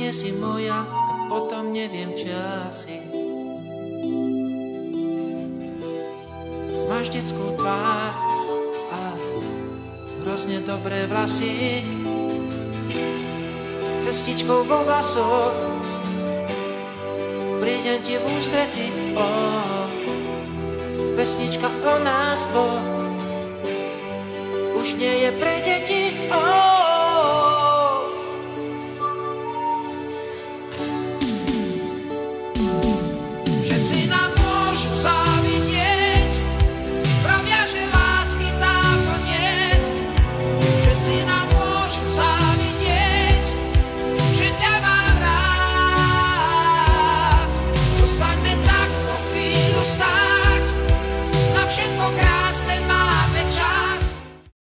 nie si moja, tak potom neviem, či asi. Máš detskú tvár a hrozne dobré vlasy, cestičkou vo vlasoch prídem ti v ústrety, pesnička o nás dvoch už nie je pre deti,